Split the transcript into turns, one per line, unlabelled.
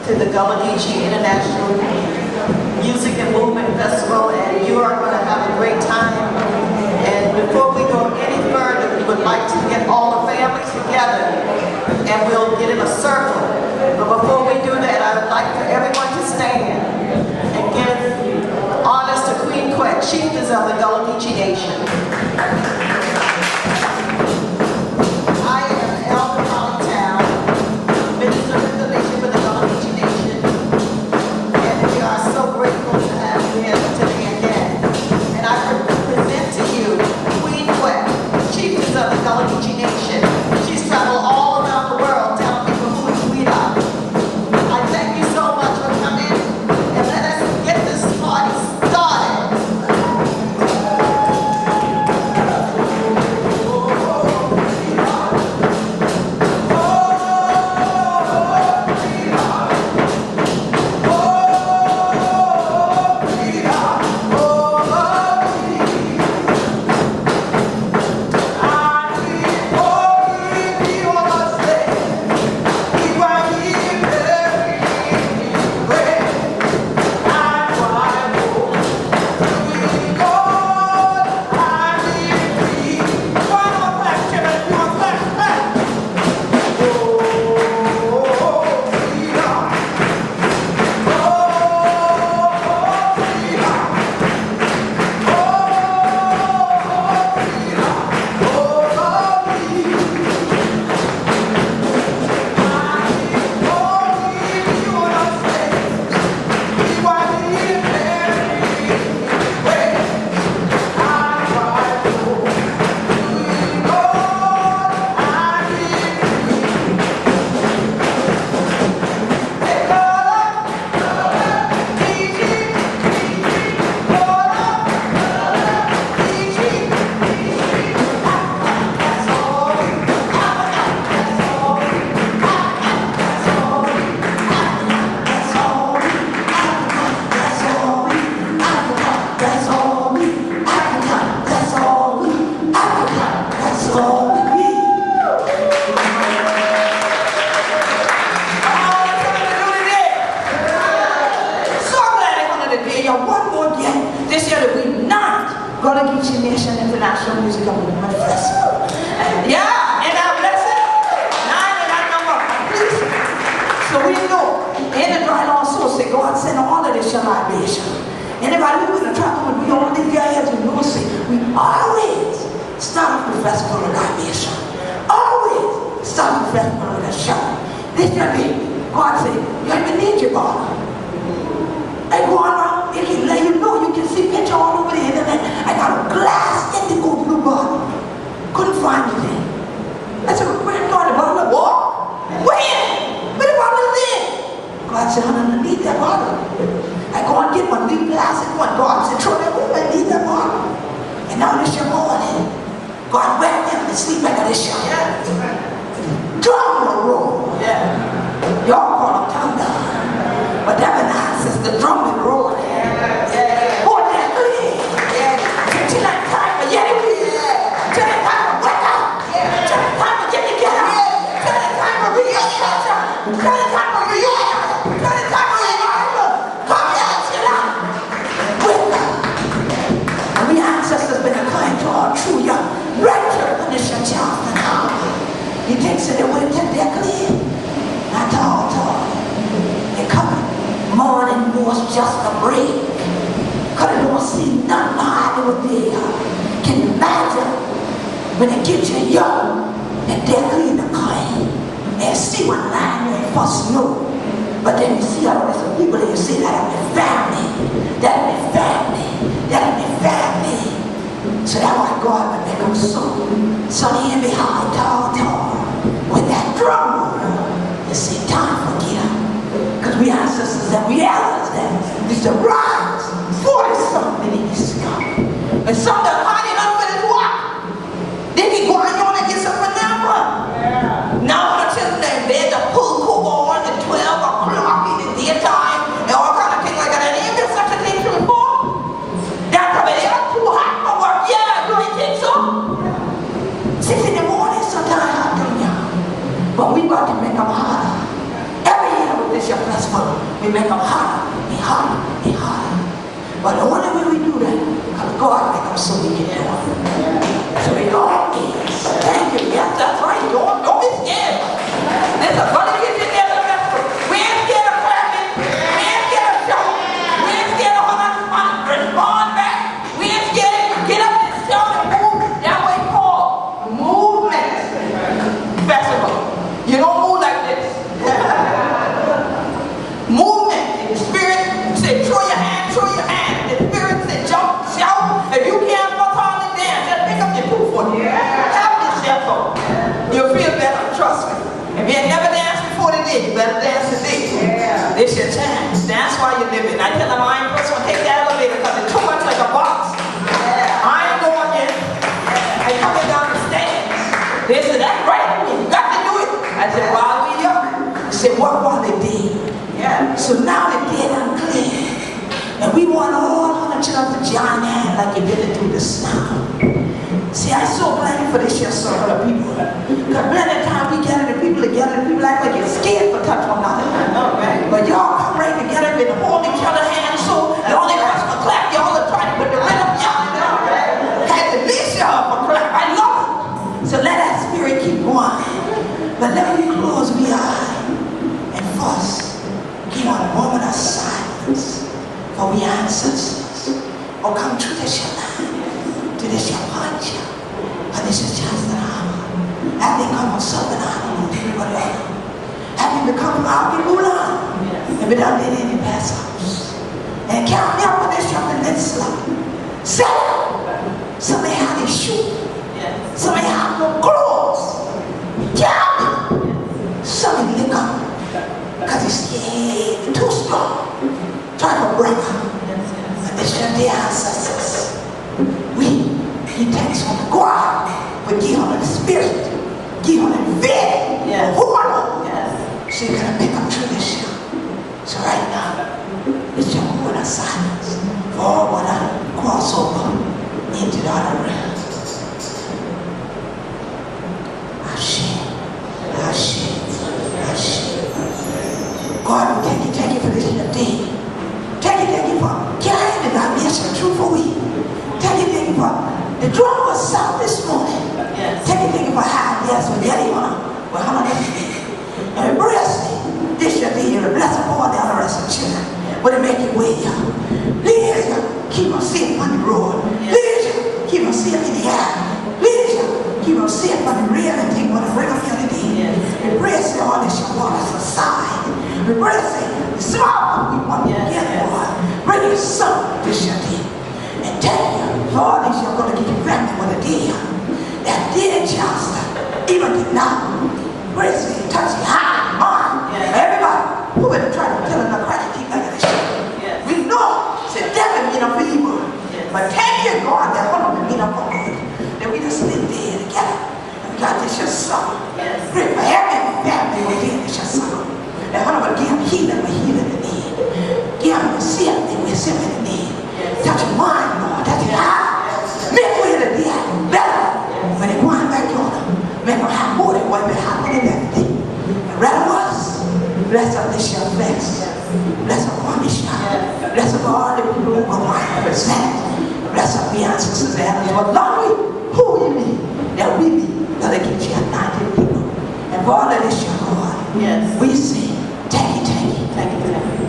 to the Gullah Geechee International Music and Movement Festival, and you are going to have a great time. And before we go any further, we would like to get all the families together and we'll get in a circle. But before we do that, I would like for everyone to stand and give honors to Queen Quet, chiefess of the Gullah Geechee Nation. I am Elder Holly Town, Minister of Information for the Gullah Geechee Nation, and we are so grateful to have you here today again. And I present to you Queen Quet, chiefess of the Gullah Geechee Nation. She's traveled all around the world telling people who we are. I thank you so much for coming, and let us get this party started. International Music and Movement Festival. Yeah, and our blessing, 9 and our number. So we know, in the right also say, God send all of this your libation. Anybody who's in the travel, when we all live your heads, we will say, we always start with the festival of libation. Always start with the festival of the show. This your baby. God say, you don't even need your bottle. And go on, it can let you know, you can see picture all over the internet. I got a glass indigo blue bottle. Couldn't find it in. I said, where did the bottle of water? Where? Where the bottle is in? God said, underneath that bottle. I go and get one big plastic one. God said, throw that away, I need that bottle. And now this your morning. God wet them to sleep like this your drum will roll. Yeah. Y'all call it thunder. But Ebony says the drum will roll. Hold that clean. Till that time for yet it is. Till that time for wake up. Till that time for get together. Till that time for reunion. Till that time for reunion. Till that time for revival. Come down, chill out. Wake up. And we ancestors been inclined to our true young. Right here, Patricia Johnson. He takes it away to their clean. Not all. They come. Morning was just a break. Couldn't don't see nothing hard over there. Can you imagine when they get you young and they're clean the clean and see what line you ain't supposed to know. But then you see all these people that you see that'll be family. That'll be family. That'll be family. So that's why God would make them so they be high, tall. With that drum, you see time for get up. Because we ancestors and we elders that used to rise 40-something minutes ago. And some of them hiding under the walk. They be going on and get some banana. Now the children in bed, the pool on at 12 o'clock in the daytime and all kind of things like that. And ain't there such a thing before? That's probably too hot for work. Yeah, you ain't think so? 6 in the morning sometimes I do, y'all. But we got to make them harder. Every year with this your festival But the only way we do that, because God make them so we can do it. So we all is. Thank you. Yes, that's right. Don't be scared. Listen, brother, get you there. We ain't scared of clapping. We ain't scared of shouting. We ain't scared of respond back. We ain't scared to get up and shout and move. That way called movement festival. You don't move like this. Movement. The spirit said, throw your hand, throw your hand. The spirit said, jump, shout. If you can't bust on and dance, just pick up your 240. Have yourself up. You'll feel better, trust me. If you ain't never danced before today, you better dance today. It's your time. Dance while you're living. I tell them I ain't supposed to take the elevator because it's too much like a box. I ain't going in. I coming down the stairs. They said, that's right. You got to do it. I said, while we young. I said, what while they did? So now the dead and clean. And we want all 100 children to join hand like you did it through the snow. See, I'm so glad for this year circle of people. Because many times we gather the people together, the people act like you're scared to touch one another. I know, right? But y'all come right together and hold each other's hands so the only person to clap, y'all are trying to put the rhythm y'all. At least y'all for clap. I love it. So let that spirit keep going. But let me close my eye and first give a moment of silence for we ancestors. Or come to this your land, to this your punch. And this is just an honor. Have they come on Southern Honor with everybody else? Have you become out in Mulan? And we done did any pass ups. And count me up for this young and let's slow. Set up. Somebody have their shoes. Somebody have no clothes. Count me. Somebody lick up. Because he's scared, too strong. Try to break up. And this is the ancestors. He takes on the God, but give on the spirit, give on the faith, so you're going to make a tradition. So right now, it's your moment of silence for all what I cross over into the other realm. God will take you for this day. Thank you for carrying the dimension true for we. Thank you for the drum was sound this morning. Thank you for how yes, we're getting on. We're on and bless this shall be the blessing for the other rest of the children. But it make you wait. Please keep on seeing on the road. Please keep on seeing in the air. Please keep on seeing on the real and think what the real reality. We bless all this shall want us aside. We bless the small we want to get more. Bring your son this shall be. And tell you, for all these you're going to get you back to what it did. That did just even did not. Praise me, touch the heart, mind. Everybody who been trying to kill another Christ keep like this shit. We know, it's a devil mean up for evil. But 10 years God, that one of them mean up for good. Then we just live there together. And we got this your son. Pray for every family within this your son. That one of them give him healing, we're healing the need. Give him the safety, we're saving the need. Touch your mind, Lord. Touch your eyes. Make way to be better. When they wind back on them, make them have more than what they have in everything. And rather was, bless us this year, bless. Bless us one this year. Bless us all the people who go right and present. Bless us the ancestors and others. But Lord, who we be, that we be, that they get you 90 people. And for all of this year, Lord, we say, thank you, thank you, thank you, thank you.